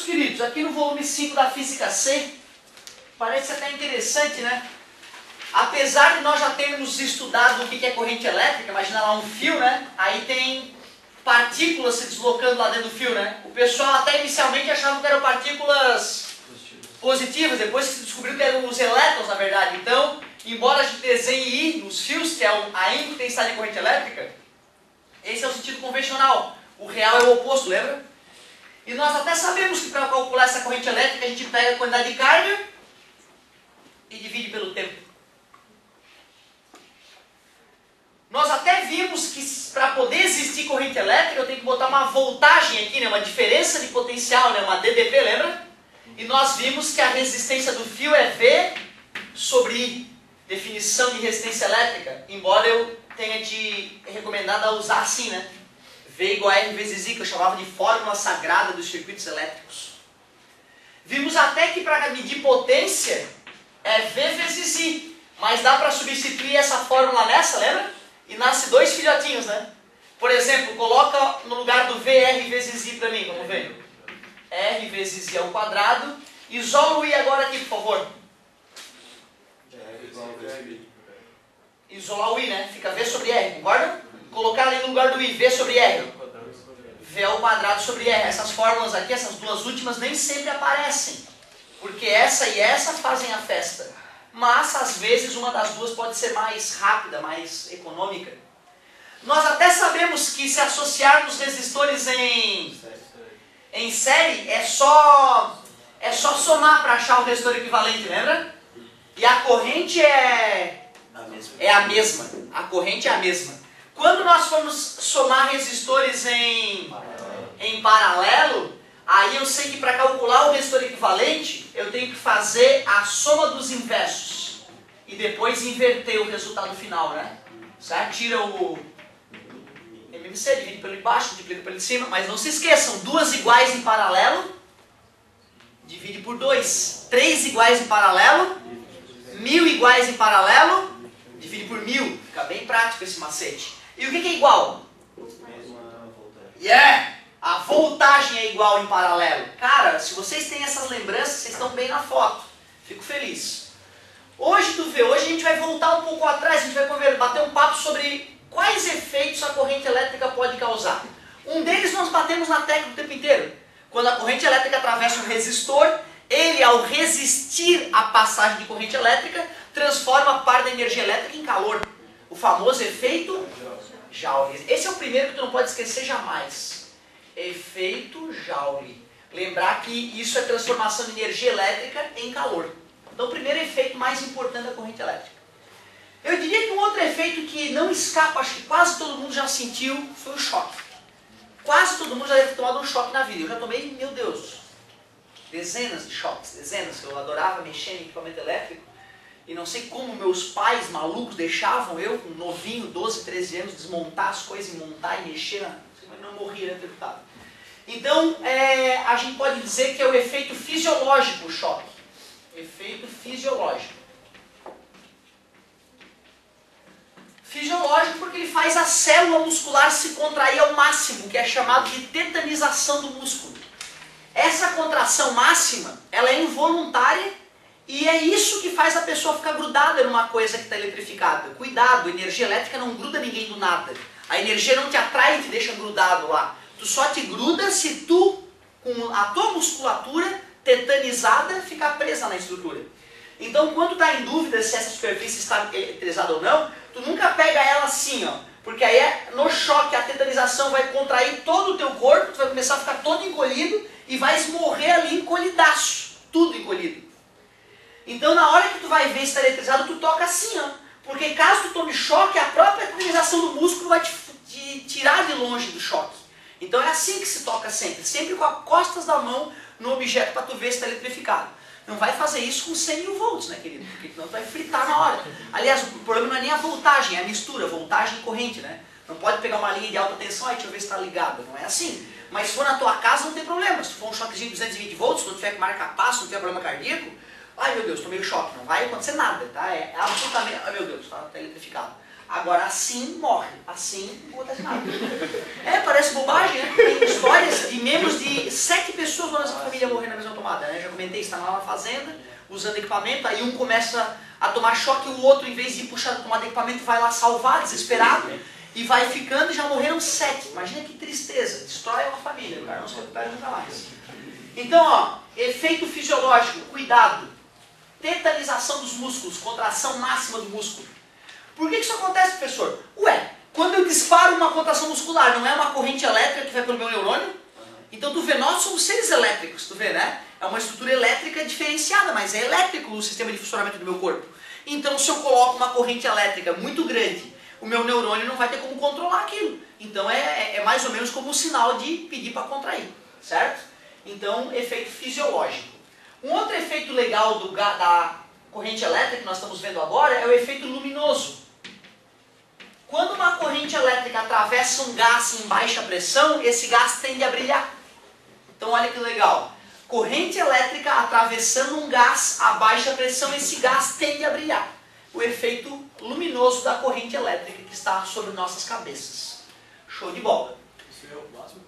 queridos, aqui no volume 5 da Física C, parece até interessante, né? Apesar de nós já termos estudado o que é corrente elétrica, imagina lá um fio, né? Aí tem partículas se deslocando lá dentro do fio, né? O pessoal até inicialmente achava que eram partículas positivas, depois se descobriu que eram os elétrons, na verdade. Então, embora a gente desenhe I nos fios, que é a intensidade de corrente elétrica, esse é o sentido convencional. O real é o oposto, lembra? E nós até sabemos que para calcular essa corrente elétrica a gente pega a quantidade de carga e divide pelo tempo. Nós até vimos que para poder existir corrente elétrica eu tenho que botar uma voltagem aqui, né? Uma diferença de potencial, né? Uma DDP, lembra? E nós vimos que a resistência do fio é V sobre I. Definição de resistência elétrica, embora eu tenha te recomendado a usar assim, né? V igual a R vezes I, que eu chamava de fórmula sagrada dos circuitos elétricos. Vimos até que para medir potência é V vezes I, mas dá para substituir essa fórmula nessa, lembra? E nasce dois filhotinhos, né? Por exemplo, coloca no lugar do V R vezes I para mim, vamos ver. R vezes I ao quadrado. Isola o I agora aqui, por favor. Isolar o I, né? Fica V sobre R, concorda? Colocar ali no lugar do I, V sobre R. V ao quadrado sobre R. Essas fórmulas aqui, essas duas últimas, nem sempre aparecem. Porque essa e essa fazem a festa. Mas, às vezes, uma das duas pode ser mais rápida, mais econômica. Nós até sabemos que se associarmos resistores em série, é só somar para achar o resistor equivalente, lembra? E a corrente é a mesma. A corrente é a mesma. Quando nós formos somar resistores em paralelo, aí eu sei que para calcular o resistor equivalente, eu tenho que fazer a soma dos inversos. E depois inverter o resultado final, né? Certo? Tira o MMC, divide pelo embaixo, multiplica pelo em cima. Mas não se esqueçam, duas iguais em paralelo, divide por 2. 3 iguais em paralelo, 1000 iguais em paralelo, divide por 1000. Fica bem prático esse macete. E o que é igual? A voltagem é igual em paralelo. Cara, se vocês têm essas lembranças, vocês estão bem na foto. Fico feliz. Hoje a gente vai voltar um pouco atrás, a gente vai bater um papo sobre quais efeitos a corrente elétrica pode causar. Um deles nós batemos na tecla o tempo inteiro. Quando a corrente elétrica atravessa um resistor, ele, ao resistir à passagem de corrente elétrica, transforma parte da energia elétrica em calor. O famoso efeito Joule. Esse é o primeiro que tu não pode esquecer jamais. Efeito Joule. Lembrar que isso é transformação de energia elétrica em calor. Então, o primeiro efeito mais importante da corrente elétrica. Eu diria que um outro efeito que não escapa, acho que quase todo mundo já sentiu, foi o choque. Quase todo mundo já deve ter tomado um choque na vida. Eu já tomei, meu Deus, dezenas de choques, dezenas. Eu adorava mexer em equipamento elétrico. E não sei como meus pais malucos deixavam eu, com novinho, 12, 13 anos, desmontar as coisas e montar e mexer. Mas não morria eletrocutado. Então, a gente pode dizer que é o efeito fisiológico o choque. Efeito fisiológico. Fisiológico porque ele faz a célula muscular se contrair ao máximo, que é chamado de tetanização do músculo. Essa contração máxima, ela é involuntária e é isso que faz a pessoa ficar grudada numa coisa que está eletrificada. Cuidado, energia elétrica não gruda ninguém do nada. A energia não te atrai e te deixa grudado lá. Tu só te gruda se tu, com a tua musculatura tetanizada, ficar presa na estrutura. Então, quando está em dúvida se essa superfície está eletrizada ou não, tu nunca pega ela assim, ó, porque aí no choque a tetanização vai contrair todo o teu corpo, tu vai começar a ficar todo encolhido e vai morrer ali encolhidaço, tudo encolhido. Então, na hora que tu vai ver se está eletrizado, tu toca assim, ó, porque caso tu tome choque, a própria tetanização do músculo vai te tirar de longe do choque. Então é assim que se toca sempre com as costas da mão no objeto para tu ver se está eletrificado. Não vai fazer isso com 100 mil volts, né, querido? Porque senão tu vai fritar na hora. Aliás, o problema não é nem a voltagem, é a mistura, voltagem e corrente, né? Não pode pegar uma linha de alta tensão, deixa eu ver se está ligada. Não é assim. Mas se for na tua casa, não tem problema. Se for um choquezinho de 220 volts, se não tiver marca-passo, não tiver problema cardíaco, ai meu Deus, tomei o choque. Não vai acontecer nada, tá? É absolutamente... Ai meu Deus, está eletrificado. Agora, assim morre. Assim não acontece nada. Parece bobagem, né? Tem histórias de membros de 7 pessoas na nossa família morrer na mesma tomada, né? Já comentei, está lá na fazenda, usando equipamento, aí um começa a tomar choque, o outro, em vez de puxar da tomada de equipamento, vai lá salvar, desesperado, e vai ficando e já morreram 7. Imagina que tristeza, destrói uma família, o cara não se recupera nunca mais. Então, ó, efeito fisiológico, cuidado. Tetanização dos músculos, contração máxima do músculo. Por que isso acontece, professor? Ué, quando eu disparo uma contração muscular, não é uma corrente elétrica que vai pelo meu neurônio? Então tu vê, nós somos seres elétricos, tu vê, né? É uma estrutura elétrica diferenciada, mas é elétrico o sistema de funcionamento do meu corpo. Então se eu coloco uma corrente elétrica muito grande, o meu neurônio não vai ter como controlar aquilo. Então é mais ou menos como um sinal de pedir para contrair, certo? Então, efeito fisiológico. Um outro efeito legal da corrente elétrica que nós estamos vendo agora é o efeito luminoso. Quando uma corrente elétrica atravessa um gás em baixa pressão, esse gás tende a brilhar. Então olha que legal. Corrente elétrica atravessando um gás a baixa pressão, esse gás tende a brilhar. O efeito luminoso da corrente elétrica que está sobre nossas cabeças. Show de bola. Isso é o plasma?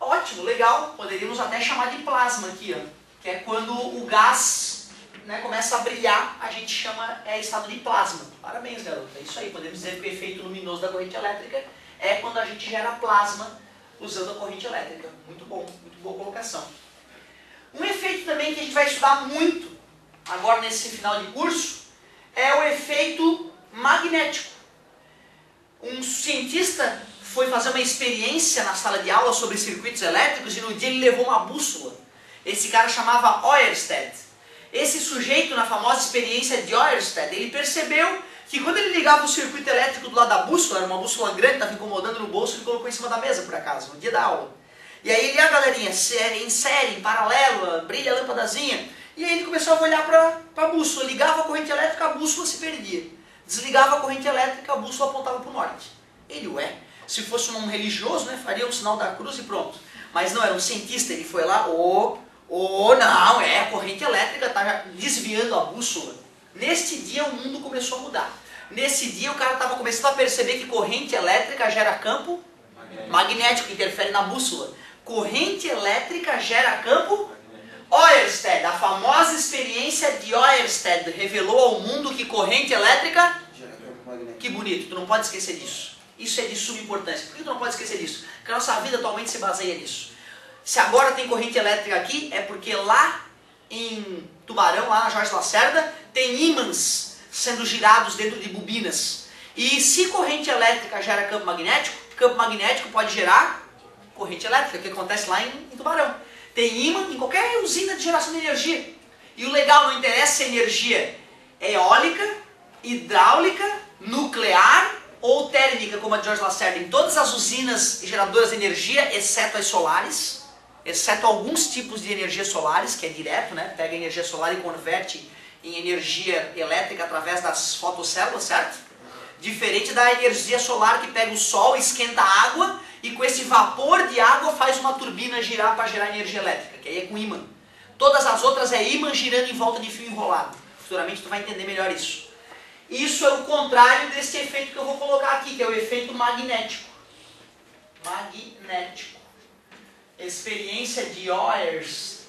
Ótimo, legal. Poderíamos até chamar de plasma aqui, ó, que é quando o gás, né, começa a brilhar, a gente chama estado de plasma. Parabéns, garoto. É isso aí. Podemos dizer que o efeito luminoso da corrente elétrica é quando a gente gera plasma usando a corrente elétrica. Muito bom, muito boa colocação. Um efeito também que a gente vai estudar muito agora nesse final de curso é o efeito magnético. Um cientista foi fazer uma experiência na sala de aula sobre circuitos elétricos e no dia ele levou uma bússola. Esse cara chamava Ørsted. Esse sujeito, na famosa experiência de Ørsted, ele percebeu que quando ele ligava o circuito elétrico do lado da bússola, era uma bússola grande, estava incomodando no bolso, ele colocou em cima da mesa, por acaso, no dia da aula. E aí ele, galerinha, em série, em paralelo, brilha a lâmpadazinha. E aí ele começou a olhar para a bússola, ligava a corrente elétrica, a bússola se perdia. Desligava a corrente elétrica, a bússola apontava para o norte. Ele, se fosse um religioso, né, faria o sinal da cruz e pronto. Mas não, era um cientista, ele foi lá, não, a corrente elétrica está desviando a bússola. Neste dia o mundo começou a mudar. Nesse dia o cara estava começando a perceber que corrente elétrica gera campo magnético, que interfere na bússola. Corrente elétrica gera campo Ørsted. A famosa experiência de Ørsted revelou ao mundo que corrente elétrica gera campo magnético. Que bonito, tu não pode esquecer disso. Isso é de suma importância. Por que tu não pode esquecer disso? Porque a nossa vida atualmente se baseia nisso. Se agora tem corrente elétrica aqui, é porque lá em Tubarão, lá na Jorge Lacerda, tem ímãs sendo girados dentro de bobinas. E se corrente elétrica gera campo magnético pode gerar corrente elétrica, que acontece lá em Tubarão. Tem ímã em qualquer usina de geração de energia. E o legal, não interessa se a energia é eólica, hidráulica, nuclear ou térmica, como a de Jorge Lacerda. Em todas as usinas geradoras de energia, exceto as solares, exceto alguns tipos de energia solares, que é direto, né? Pega a energia solar e converte em energia elétrica através das fotocélulas, certo? Diferente da energia solar que pega o sol, esquenta a água e com esse vapor de água faz uma turbina girar para gerar energia elétrica, que aí é com ímã. Todas as outras é ímã girando em volta de fio enrolado. Futuramente tu vai entender melhor isso. Isso é o contrário desse efeito que eu vou colocar aqui, que é o efeito magnético. Magnético. Experiência de Ørsted.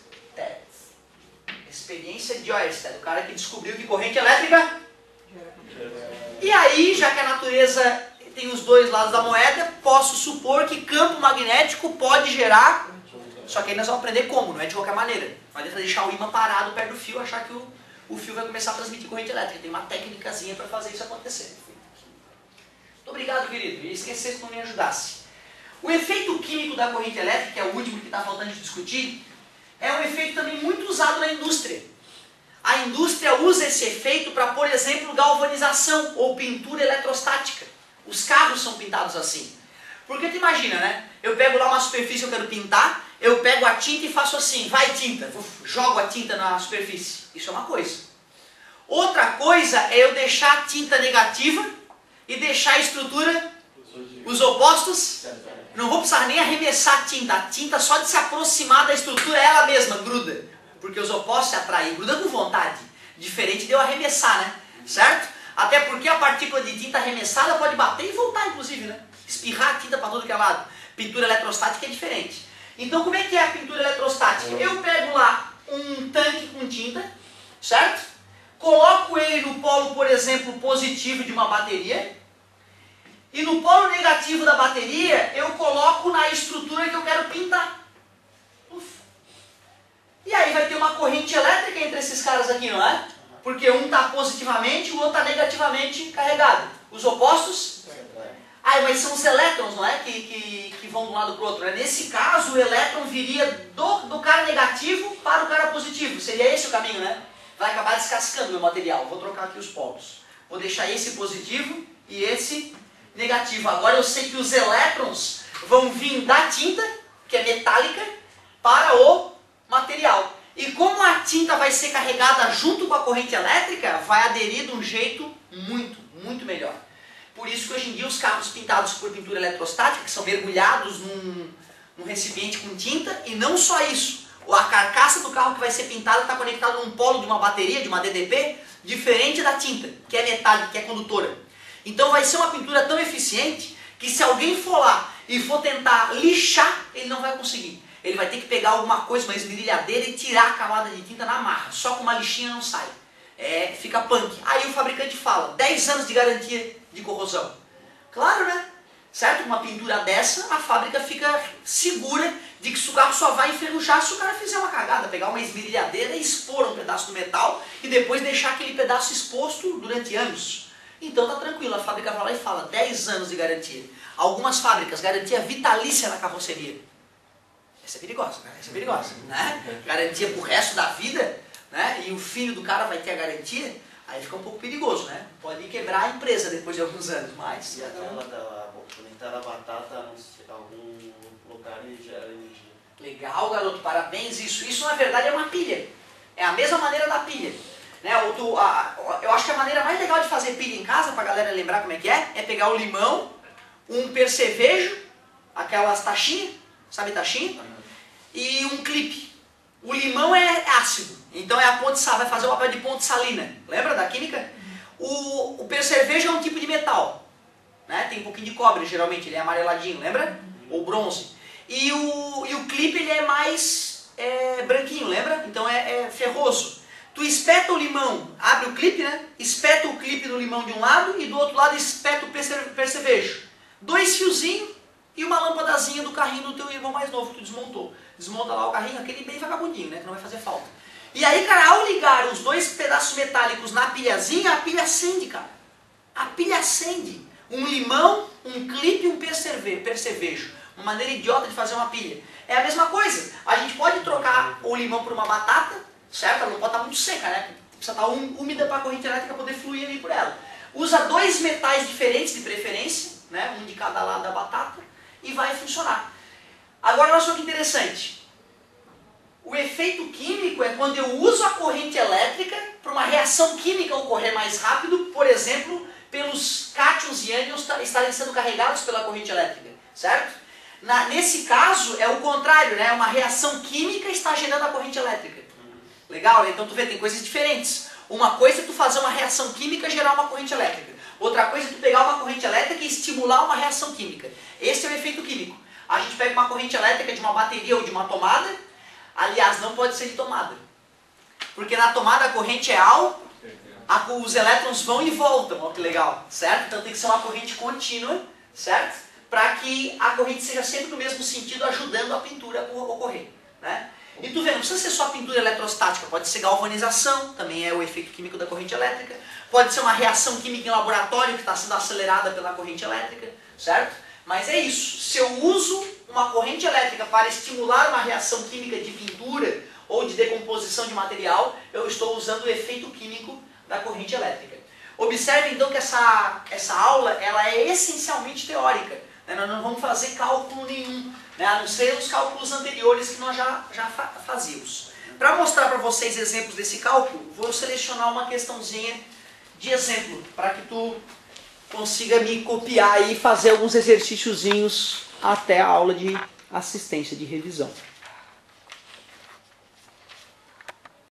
Experiência de Ørsted, o cara que descobriu que corrente elétrica. E aí, já que a natureza tem os dois lados da moeda, posso supor que campo magnético pode gerar, só que aí nós vamos aprender como, não é de qualquer maneira. Não adianta deixar o ímã parado perto do fio, achar que o fio vai começar a transmitir corrente elétrica. Tem uma técnicazinha para fazer isso acontecer. Muito obrigado, querido. E esquecer se não me ajudasse. O efeito químico da corrente elétrica, que é o último que está faltando de discutir, é um efeito também muito usado na indústria. A indústria usa esse efeito para, por exemplo, galvanização ou pintura eletrostática. Os carros são pintados assim. Porque tu imagina, né? Eu pego lá uma superfície que eu quero pintar, eu pego a tinta e faço assim, vai tinta, jogo a tinta na superfície. Isso é uma coisa. Outra coisa é eu deixar a tinta negativa e deixar a estrutura, os opostos. Não vou precisar nem arremessar a tinta só de se aproximar da estrutura ela mesma gruda. Porque os opostos se atraem, gruda com vontade. Diferente de eu arremessar, né? Certo? Até porque a partícula de tinta arremessada pode bater e voltar, inclusive, né? Espirrar a tinta para todo que é lado. Pintura eletrostática é diferente. Então como é que é a pintura eletrostática? Eu pego lá um tanque com tinta, certo? Coloco ele no polo, por exemplo, positivo de uma bateria. E no polo negativo da bateria, eu coloco na estrutura que eu quero pintar. E aí vai ter uma corrente elétrica entre esses caras aqui, não é? Porque um está positivamente e o outro está negativamente carregado. Os opostos? Ah, mas são os elétrons, não é? Que vão de um lado para o outro. Né? Nesse caso, o elétron viria do cara negativo para o cara positivo. Seria esse o caminho, né? Vai acabar descascando o meu material. Vou trocar aqui os polos. Vou deixar esse positivo e esse negativo. Agora eu sei que os elétrons vão vir da tinta, que é metálica, para o material. E como a tinta vai ser carregada junto com a corrente elétrica, vai aderir de um jeito muito melhor. Por isso que hoje em dia os carros pintados por pintura eletrostática, que são mergulhados num recipiente com tinta, e não só isso, a carcaça do carro que vai ser pintada está conectada num polo de uma bateria, de uma DDP, diferente da tinta, que é metálica, que é condutora. Então vai ser uma pintura tão eficiente que se alguém for lá e for tentar lixar, ele não vai conseguir. Ele vai ter que pegar alguma coisa, uma esmerilhadeira e tirar a camada de tinta na marra. Só com uma lixinha não sai. Fica punk. Aí o fabricante fala, 10 anos de garantia de corrosão. Claro, né? Certo? Uma pintura dessa, a fábrica fica segura de que o carro só vai enferrujar se o cara fizer uma cagada, pegar uma esmerilhadeira e expor um pedaço do metal e depois deixar aquele pedaço exposto durante anos. Então tá tranquilo, a fábrica vai lá e fala, 10 anos de garantia. Algumas fábricas, garantia vitalícia na carroceria. Essa é perigosa, né? Essa é perigosa, né? Garantia pro resto da vida, né? E o filho do cara vai ter a garantia, aí fica um pouco perigoso, né? Pode quebrar a empresa depois de alguns anos, mas... E aquela conectar a batata em algum lugar e gera energia. Legal, garoto, parabéns. Isso na verdade é uma pilha. É a mesma maneira da pilha. Né? Eu acho que a maneira mais legal de fazer pilha em casa, pra galera lembrar como é pegar o limão, um percevejo, aquelas taxinhas, sabe taxinha? E um clipe. O limão é ácido, então é a ponte sal, vai fazer o papel de ponte salina. Lembra da química? O percevejo é um tipo de metal, né? Tem um pouquinho de cobre, geralmente, ele é amareladinho, lembra? Ou bronze. E o clipe ele é mais branquinho, lembra? Então é ferroso. Tu espeta o limão, abre o clipe, né? Espeta o clipe no limão de um lado e do outro lado espeta o percevejo. 2 fiozinhos e uma lâmpadazinha do carrinho do teu irmão mais novo que tu desmontou. Desmonta lá o carrinho, aquele bem vagabundinho, né? Que não vai fazer falta. E aí, cara, ao ligar os 2 pedaços metálicos na pilhazinha, a pilha acende, cara. A pilha acende. Um limão, um clipe e um percevejo. Uma maneira idiota de fazer uma pilha. É a mesma coisa. A gente pode trocar o limão por uma batata, certo? Ela não pode estar muito seca, né? Precisa estar úmida para a corrente elétrica poder fluir ali por ela. Usa 2 metais diferentes de preferência, né? Um de cada lado da batata, e vai funcionar. Agora, olha só que interessante. O efeito químico é quando eu uso a corrente elétrica para uma reação química ocorrer mais rápido, por exemplo, pelos cátions e ânions estarem sendo carregados pela corrente elétrica, certo? Nesse caso, é o contrário, né? Uma reação química está gerando a corrente elétrica. Legal? Então tu vê, tem coisas diferentes. Uma coisa é tu fazer uma reação química e gerar uma corrente elétrica. Outra coisa é tu pegar uma corrente elétrica e estimular uma reação química. Esse é o efeito químico. A gente pega uma corrente elétrica de uma bateria ou de uma tomada. Aliás, não pode ser de tomada. Porque na tomada a corrente é os elétrons vão e voltam. Olha que legal, certo? Então tem que ser uma corrente contínua, certo? Para que a corrente seja sempre no mesmo sentido, ajudando a pintura a ocorrer, né? E tu vê, não precisa ser só pintura eletrostática, pode ser galvanização, também é o efeito químico da corrente elétrica, pode ser uma reação química em laboratório que está sendo acelerada pela corrente elétrica, certo? Mas é isso, se eu uso uma corrente elétrica para estimular uma reação química de pintura ou de decomposição de material, eu estou usando o efeito químico da corrente elétrica. Observe então que essa aula ela é essencialmente teórica. Nós não vamos fazer cálculo nenhum, né? A não ser os cálculos anteriores que nós já fazíamos. Para mostrar para vocês exemplos desse cálculo, vou selecionar uma questãozinha de exemplo, para que tu consiga me copiar e fazer alguns exercíciozinhos até a aula de assistência de revisão.